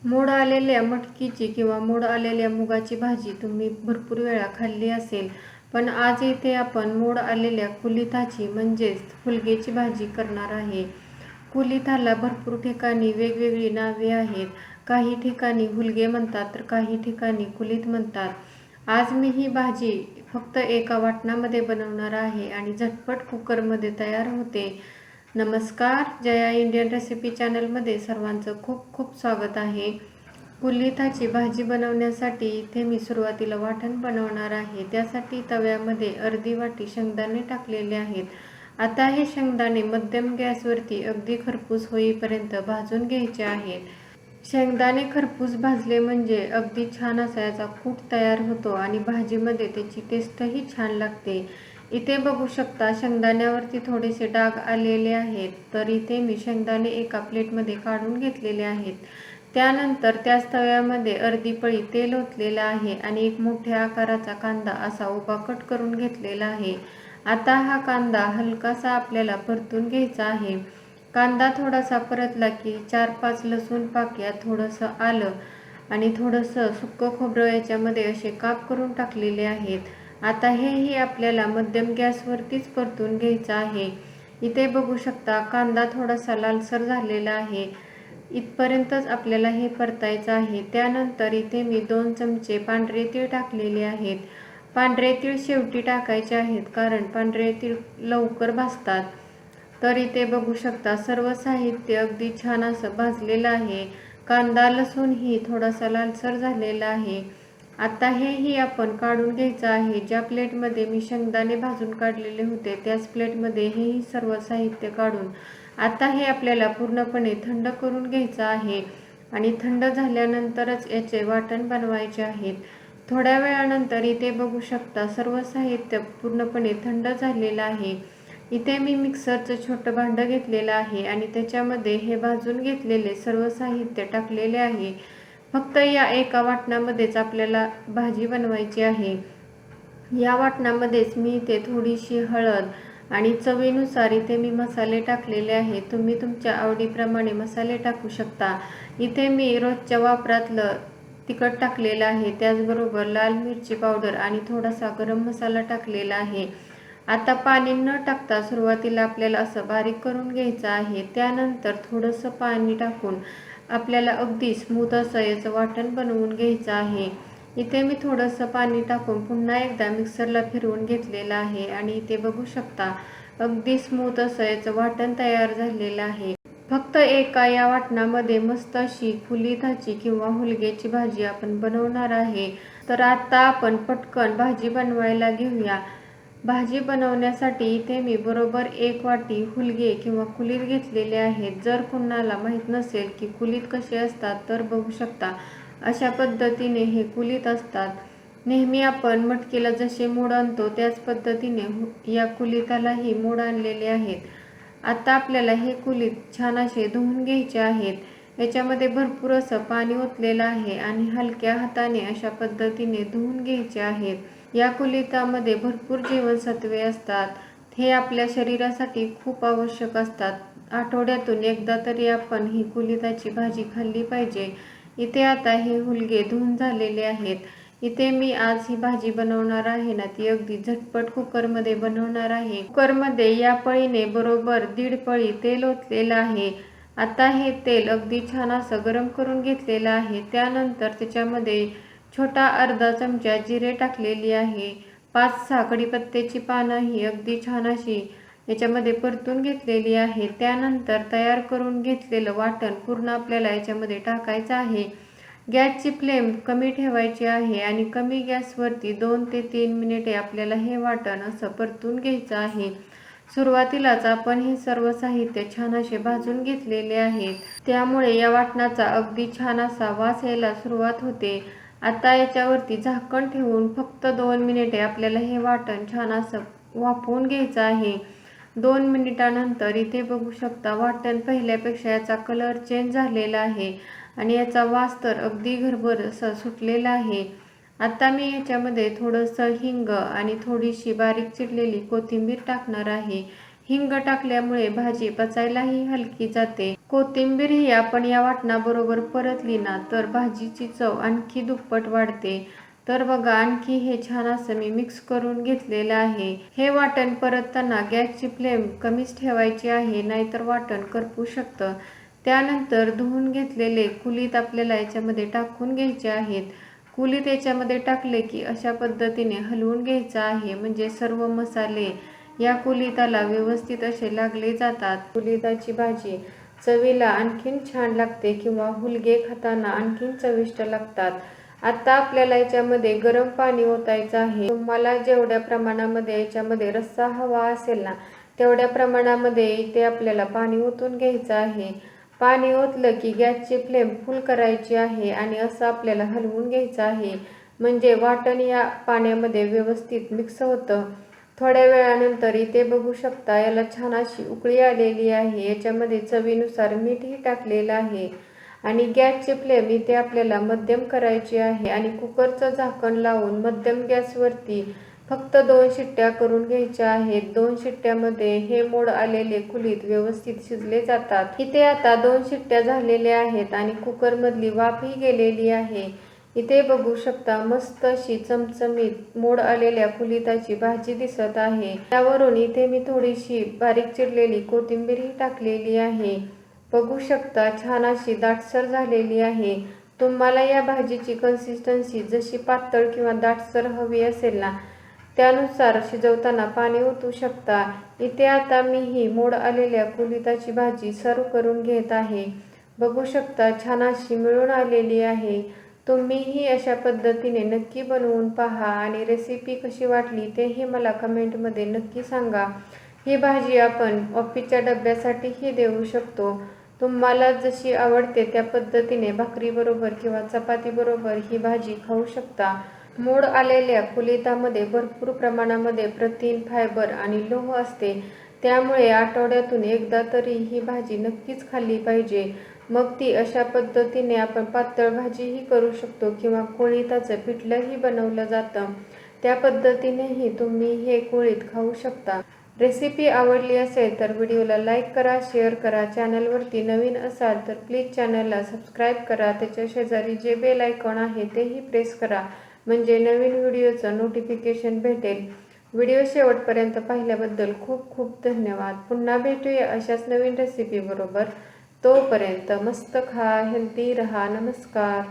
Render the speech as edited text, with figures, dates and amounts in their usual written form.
मोड आलेल्या मटकीची किंवा मोड आलेल्या मुगाची भाजी तुम्ही भरपूर वेळा खाल्ली असेल, पण आज इथे आपण मोड आलेल्या कुलिथाची म्हणजेच हुलग्याची भाजी करणार आहे. कुलिथाला भरपूर ठिकाणी वेगवेगळी नावे आहेत. काही ठिकाणी हुलगे म्हणतात तर काही ठिकाणी कुलिथ म्हणतात. आज मी ही भाजी फक्त एका वाटणामध्ये बनवणार आहे आणि झटपट कुकरमध्ये तयार होते. नमस्कार, जया इंडियन रेसिपी चॅनलमध्ये सर्वांचं खूप खूप स्वागत आहे. कुलिथाची भाजी बनवण्यासाठी इथे मी सुरुवातीला वाटण बनवणार आहे. त्यासाठी तव्यामध्ये अर्धी वाटी शेंगदाणे टाकलेले आहेत. आता हे शेंगदाणे मध्यम गॅसवरती अगदी खरपूस होईपर्यंत भाजून घ्यायचे आहेत. शेंगदाणे खरपूस भाजले म्हणजे अगदी छान असा याचा कूट तयार होतो आणि भाजीमध्ये त्याची टेस्टही छान लागते. इथे बघू शकता शेंगदाण्यावरती थोडेसे डाग आलेले आहेत, तर इथे मी शेंगदाणे एका प्लेटमध्ये काढून घेतलेले आहेत. त्यानंतर त्याच तव्यामध्ये अर्धी पळी तेल ओतलेलं आहे आणि एक मोठ्या आकाराचा कांदा असा उभा कट करून घेतलेला आहे. आता हा कांदा हलकासा आपल्याला परतून घ्यायचा आहे. कांदा थोडासा परतला की 4-5 लसूण पाकळ्या, थोडंसं आलं आणि थोडंसं सुकं खोबरं याच्यामध्ये असे काप करून टाकलेले आहेत. आता हेही आपल्याला मध्यम गॅसवरतीच परतून घ्यायचं आहे. इथे बघू शकता कांदा थोडासा लालसर झालेला आहे. इथपर्यंतच आपल्याला हे परतायचं आहे. त्यानंतर इथे मी 2 चमचे पांढरे तीळ टाकलेले आहेत. पांढरे तीळ शेवटी टाकायचे आहेत कारण पांढरे तीळ लवकर भाजतात. तर इथे बघू शकता सर्व साहित्य अगदी छान असं भाजलेलं आहे. कांदा लसूण ही थोडासा लालसर झालेला आहे. आता हेही आपण काढून घ्यायचं आहे. ज्या प्लेटमध्ये मी शेंगदाणे भाजून काढलेले होते त्याच प्लेटमध्ये हेही सर्व साहित्य काढून आता हे आपल्याला पूर्णपणे थंड करून घ्यायचं आहे आणि थंड झाल्यानंतरच याचे वाटण बनवायचे आहेत. थोड्या वेळानंतर इथे बघू शकता सर्व साहित्य पूर्णपणे थंड झालेलं आहे. इथे मी मिक्सरचं छोटं भांडं घेतलेलं आहे आणि त्याच्यामध्ये हे भाजून घेतलेले सर्व साहित्य टाकलेले आहे. फक्त या एका वाटणामध्येच आपल्याला भाजी बनवायची आहे. या वाटणामध्येच मी इथे थोडीशी हळद आणि चवीनुसार इथे मी मसाले टाकलेले आहेत. तुम्ही तुमच्या आवडीप्रमाणे मसाले टाकू शकता. इथे मी रोजच्या वापरातलं तिखट टाकलेलं आहे, त्याचबरोबर लाल मिरची पावडर आणि थोडासा गरम मसाला टाकलेला आहे. आता पाणी न टाकता सुरुवातीला आपल्याला असं बारीक करून घ्यायचं आहे. त्यानंतर थोडंसं पाणी टाकून आपल्याला अगदी स्मूथ असं याचं वाटण बनवून घ्यायचं आहे. इथे मी थोडंसं पाणी टाकून पुन्हा एकदा मिक्सरला फिरवून घेतलेलं आहे आणि इथे बघू शकता अगदी स्मूथ असं याचं वाटण तयार झालेलं आहे. फक्त एका या वाटणामध्ये मस्त अशी कुलिथाची किंवा हुलग्याची भाजी आपण बनवणार आहे. तर आता आपण पटकन भाजी बनवायला घेऊया. भाजी बनवण्यासाठी इथे मी बरोबर 1 वाटी हुलगे किंवा कुलीथ घेतलेले आहेत. जर कुणाला माहीत नसेल की कुलीथ कसे असतात तर बघू शकता अशा पद्धतीने हे कुलीथ असतात. नेहमी आपण मटकीला जसे मोड आणतो त्याच पद्धतीने या कुलिथालाही मोड आणलेले आहेत. आता आपल्याला हे कुलीथ छान असे धुवून घ्यायचे आहेत. याच्यामध्ये भरपूर असं पाणी ओतलेलं आहे आणि हलक्या हाताने अशा पद्धतीने धुवून घ्यायचे आहेत. या कुलिथामध्ये भरपूर जीवनसत्वे असतात. हे आपल्या शरीरासाठी खूप आवश्यक असतात. आठवड्यातून एकदा तरी आपण ही कुलिथाची भाजी खाल्ली पाहिजे. इथे आता हे हुलगे धुवून झालेले आहेत. इथे मी आज ही भाजी बनवणार आहे ना, ती अगदी झटपट कुकरमध्ये बनवणार आहे. कुकरमध्ये या पळीने बरोबर 1.5 पळी तेल ओतलेलं आहे. आता हे तेल अगदी छान असं गरम करून घेतलेलं आहे. त्यानंतर त्याच्यामध्ये छोटा अर्धा चमचा जिरे टाकलेली आहे. 5-6 कढीपत्त्याची पानं ही अगदी छान अशी याच्यामध्ये परतून घेतलेली आहे. त्यानंतर तयार करून घेतलेलं वाटण पूर्ण आपल्याला याच्यामध्ये टाकायचं आहे. गॅसची फ्लेम कमी ठेवायची आहे आणि कमी गॅसवरती 2 ते 3 मिनिटे आपल्याला हे वाटण असं परतून घ्यायचं आहे. सुरुवातीलाच आपण हे सर्व साहित्य छान असे भाजून घेतलेले आहे, त्यामुळे या वाटणाचा अगदी छान असा वास यायला सुरुवात होते. आता याच्यावरती झाकण ठेवून फक्त 2 मिनिटे आपल्याला हे वाटण छान असं वाफवून घ्यायचं आहे. 2 मिनिटानंतर इथे बघू शकता वाटण पहिल्यापेक्षा याचा कलर चेंज झालेला आहे आणि याचा वास तर अगदी घरभर असं सुटलेला आहे. आता मी याच्यामध्ये थोडंसं हिंग आणि थोडीशी बारीक चिरलेली कोथिंबीर टाकणार आहे. हिंग टाकल्यामुळे भाजी पचायलाही हलकी जाते. कोथिंबीर ही आपण या वाटणाबरोबर परतली ना तर भाजीची चव आणखी दुप्पट वाढते. तर बघा, आणखी हे छान असं मी मिक्स करून घेतलेलं आहे. हे वाटण परतताना गॅसची फ्लेम कमीच ठेवायची आहे, नाहीतर वाटण करपू शकतं. त्यानंतर धुवून घेतलेले कुलीत आपल्याला याच्यामध्ये टाकून घ्यायचे आहेत. कुलीत याच्यामध्ये टाकले की अशा पद्धतीने हलवून घ्यायचं आहे, म्हणजे सर्व मसाले या कुलिताला व्यवस्थित असे लागले जातात. कुलिताची भाजी चवीला आणखीन छान लागते किंवा हुलगे खाताना आणखीन चविष्ट लागतात. आता आपल्याला याच्यामध्ये गरम पाणी ओतायचं आहे. तुम्हाला जेवढ्या प्रमाणामध्ये याच्यामध्ये रस्सा हवा असेल ना तेवढ्या प्रमाणामध्ये इथे आपल्याला पाणी ओतून घ्यायचं आहे. पाणी ओतलं की गॅसची फ्लेम फुल करायची आहे आणि असं आपल्याला हलवून घ्यायचं आहे, म्हणजे वाटण या पाण्यामध्ये व्यवस्थित मिक्स होतं. थोड्या वेळानंतर इथे बघू शकता याला छान अशी उकळी आलेली आहे. याच्यामध्ये चवीनुसार मीठही टाकलेलं आहे आणि गॅसची फ्लेम इथे आपल्याला मध्यम करायची आहे आणि कुकरचं झाकण लावून मध्यम गॅसवरती फक्त 2 शिट्ट्या करून घ्यायच्या आहेत. 2 शिट्ट्यामध्ये हे मोड आलेले कुलीत व्यवस्थित शिजले जातात. इथे आता 2 शिट्ट्या झालेल्या आहेत आणि कुकरमधली वाफही गेलेली आहे. इथे बघू शकता मस्त अशी चमचमीत मोड आलेल्या कुलिताची भाजी दिसत आहे. त्यावरून इथे मी थोडीशी बारीक चिरलेली कोथिंबीरही टाकलेली आहे. बघू शकता छान अशी दाटसर झालेली आहे. तुम्हाला या भाजीची कन्सिस्टन्सी जशी पातळ किंवा दाटसर हवी असेल ना त्यानुसार शिजवताना पाणी ओतू शकता. इथे आता मी ही मोड आलेल्या कुलिताची भाजी सर्व करून घेत आहे. बघू शकता छान अशी मिळून आलेली आहे. तुम्हीही अशा पद्धतीने नक्की बनवून पहा आणि रेसिपी कशी वाटली तेही मला कमेंटमध्ये नक्की सांगा. ही भाजी आपण ऑफिसच्या डब्यासाठीही देऊ शकतो. तुम्हाला जशी आवडते त्या पद्धतीने भाकरीबरोबर किंवा चपातीबरोबर ही भाजी खाऊ शकता. मोड आलेल्या कुलितामध्ये भरपूर प्रमाणामध्ये प्रथिन, फायबर आणि लोह असते, त्यामुळे आठवड्यातून एकदा तरी ही भाजी नक्कीच खाल्ली पाहिजे. मग ती अशा पद्धतीने आपण पातळ भाजीही करू शकतो किंवा कुळिताचं पिठलंही बनवलं जातं. त्या पद्धतीनेही तुम्ही हे कुळीत खाऊ शकता. रेसिपी आवडली असेल तर व्हिडिओला लाईक करा, शेअर करा. चॅनलवरती नवीन असाल तर प्लीज चॅनलला सबस्क्राईब करा. त्याच्या शेजारी जे बेल आयकॉन आहे तेही प्रेस करा, म्हणजे नवीन व्हिडिओचं नोटिफिकेशन भेटेल. व्हिडिओ शेवटपर्यंत पाहिल्याबद्दल खूप खूप धन्यवाद. पुन्हा भेटूया अशाच नवीन रेसिपीबरोबर. तोपर्यंत मस्त खा, हेल्दी रहा. नमस्कार.